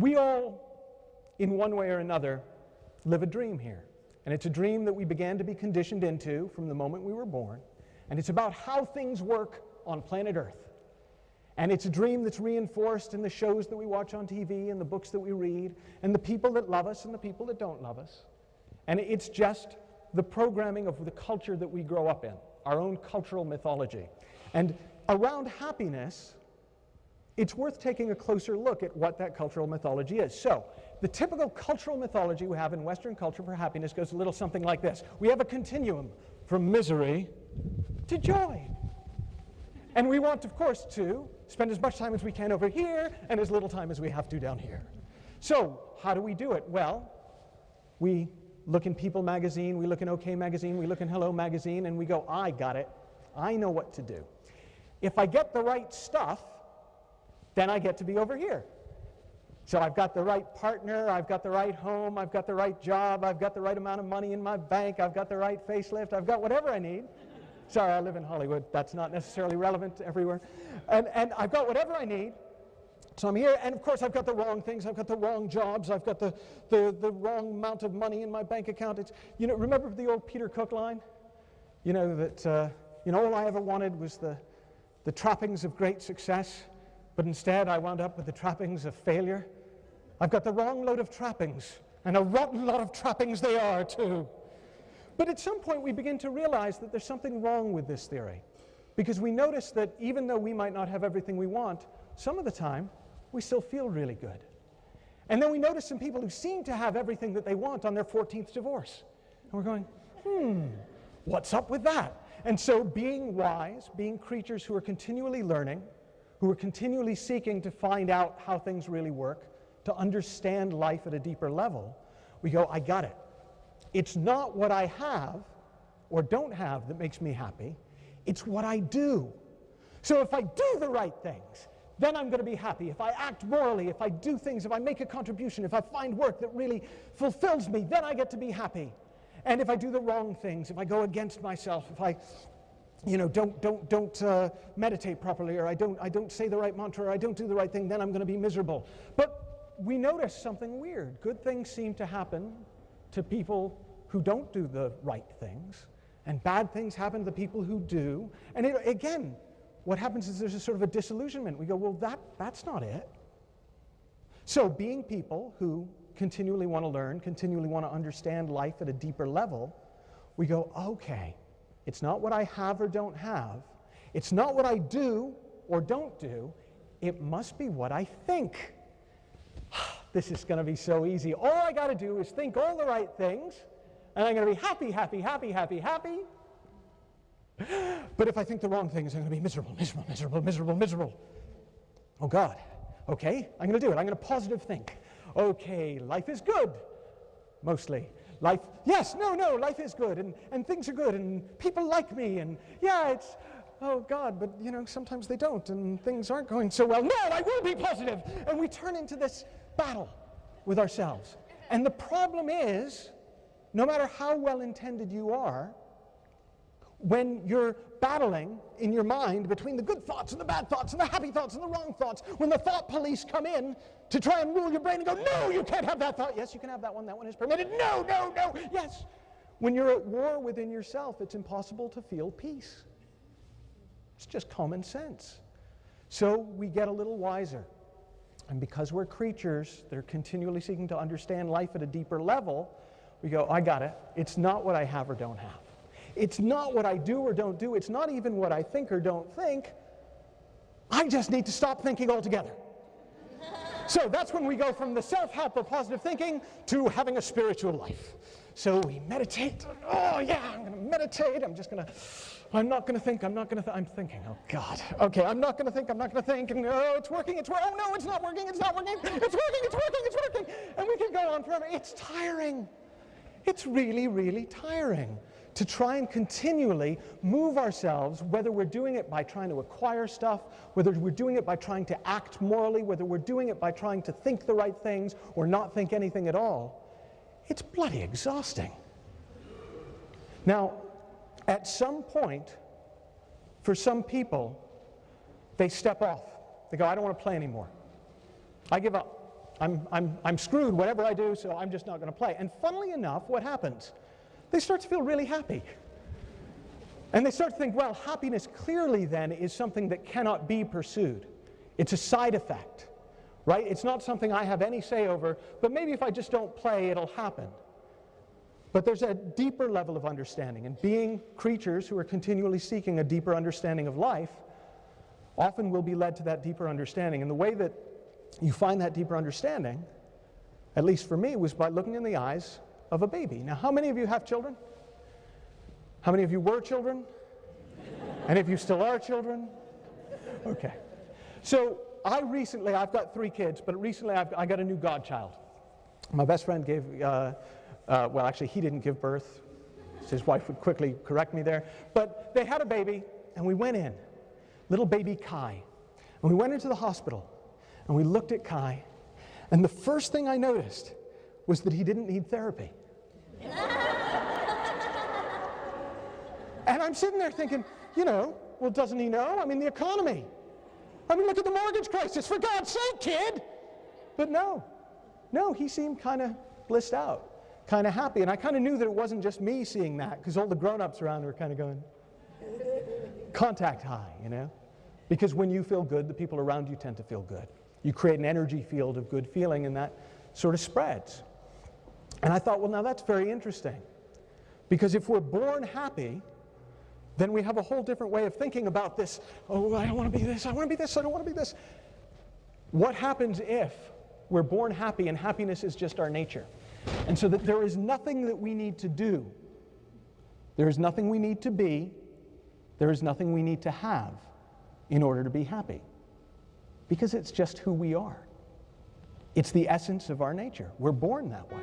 We all, in one way or another, live a dream here. And it's a dream that we began to be conditioned into from the moment we were born. And it's about how things work on planet Earth. And it's a dream that's reinforced in the shows that we watch on TV and the books that we read and the people that love us and the people that don't love us. And it's just the programming of the culture that we grow up in, our own cultural mythology. And around happiness, it's worth taking a closer look at what that cultural mythology is. So, the typical cultural mythology we have in Western culture for happiness goes a little something like this. We have a continuum from misery to joy. And we want, of course, to spend as much time as we can over here and as little time as we have to down here. So, how do we do it? Well, we look in People magazine, we look in OK magazine, we look in Hello magazine, and we go, I got it. I know what to do. If I get the right stuff, then I get to be over here. So I've got the right partner, I've got the right home, I've got the right job, I've got the right amount of money in my bank, I've got the right facelift, I've got whatever I need. Sorry, I live in Hollywood. That's not necessarily relevant everywhere. And I've got whatever I need. So I'm here, and of course I've got the wrong things. I've got the wrong jobs. I've got the wrong amount of money in my bank account. It's, you know, remember the old Peter Cook line? You know, that, all I ever wanted was the trappings of great success, but instead I wound up with the trappings of failure. I've got the wrong load of trappings, and a rotten lot of trappings they are, too. But at some point we begin to realize that there's something wrong with this theory, because we notice that even though we might not have everything we want, some of the time we still feel really good. And then we notice some people who seem to have everything that they want on their 14th divorce. And we're going, what's up with that? And so being wise, being creatures who are continually learning, who are continually seeking to find out how things really work, to understand life at a deeper level, we go, I got it. It's not what I have or don't have that makes me happy. It's what I do. So if I do the right things, then I'm going to be happy. If I act morally, if I do things, if I make a contribution, if I find work that really fulfills me, then I get to be happy. And if I do the wrong things, if I go against myself, if I don't meditate properly, or I don't say the right mantra, or I don't do the right thing, then I'm going to be miserable. But we notice something weird. Good things seem to happen to people who don't do the right things, and bad things happen to the people who do. And again, what happens is there's a sort of a disillusionment. We go, well, that's not it. So being people who continually want to learn, continually want to understand life at a deeper level, we go, okay, it's not what I have or don't have. It's not what I do or don't do. It must be what I think. This is going to be so easy. All I got to do is think all the right things, and I'm going to be happy, happy, happy, happy, happy. But if I think the wrong things, I'm going to be miserable, miserable, miserable, miserable, miserable. Oh, God. Okay, I'm going to do it. I'm going to positive think. Okay, life is good, mostly. Life, yes, no, life is good, and things are good, and people like me, and yeah, it's, oh God, but sometimes they don't, and things aren't going so well. No, I will be positive! And we turn into this battle with ourselves. And the problem is, no matter how well-intended you are, when you're battling in your mind between the good thoughts and the bad thoughts and the happy thoughts and the wrong thoughts, when the thought police come in to try and rule your brain and go, no, you can't have that thought. Yes, you can have that one is permitted. No, yes. When you're at war within yourself, it's impossible to feel peace. It's just common sense. So we get a little wiser. And because we're creatures that are continually seeking to understand life at a deeper level, we go, I got it. It's not what I have or don't have. It's not what I do or don't do. It's not even what I think or don't think. I just need to stop thinking altogether. So that's when we go from the self-help of positive thinking to having a spiritual life. So we meditate. Oh yeah, I'm going to meditate. I'm not going to think. I'm thinking. Oh God. Okay, I'm not going to think. And oh, it's working. Oh no, it's not working. It's working. And we can go on forever. It's tiring. It's really, really tiring to try and continually move ourselves, whether we're doing it by trying to acquire stuff, whether we're doing it by trying to act morally, whether we're doing it by trying to think the right things or not think anything at all. It's bloody exhausting. Now, at some point, for some people, they step off. They go, I don't want to play anymore. I give up. I'm screwed whatever I do, so I'm just not going to play. And funnily enough, what happens? They start to feel really happy. And they start to think, well, happiness clearly then is something that cannot be pursued. It's a side effect, right? It's not something I have any say over, but maybe if I just don't play, it'll happen. But there's a deeper level of understanding, and being creatures who are continually seeking a deeper understanding of life, often will be led to that deeper understanding. And the way that you find that deeper understanding, at least for me, was by looking in the eyes of a baby. Now, how many of you have children? How many of you were children? And if you still are children? Okay. So I've got 3 kids, but recently I got a new godchild. My best friend gave, well, actually, he didn't give birth. His wife would quickly correct me there. But they had a baby, and we went in. Little baby Kai. And we went into the hospital, and we looked at Kai, and the first thing I noticed was that he didn't need therapy. And I'm sitting there thinking, well, doesn't he know? I mean, the economy. I mean, look at the mortgage crisis, for God's sake, kid! But no, he seemed kind of blissed out, kind of happy. And I kind of knew that it wasn't just me seeing that, because all the grown-ups around were kind of going, contact high, Because when you feel good, the people around you tend to feel good. You create an energy field of good feeling, and that sort of spreads. And I thought, well, now that's very interesting. Because if we're born happy, then we have a whole different way of thinking about this. Oh, I don't want to be this, I want to be this, I don't want to be this. What happens if we're born happy and happiness is just our nature? And so that there is nothing that we need to do. There is nothing we need to be. There is nothing we need to have in order to be happy. Because it's just who we are. It's the essence of our nature. We're born that way.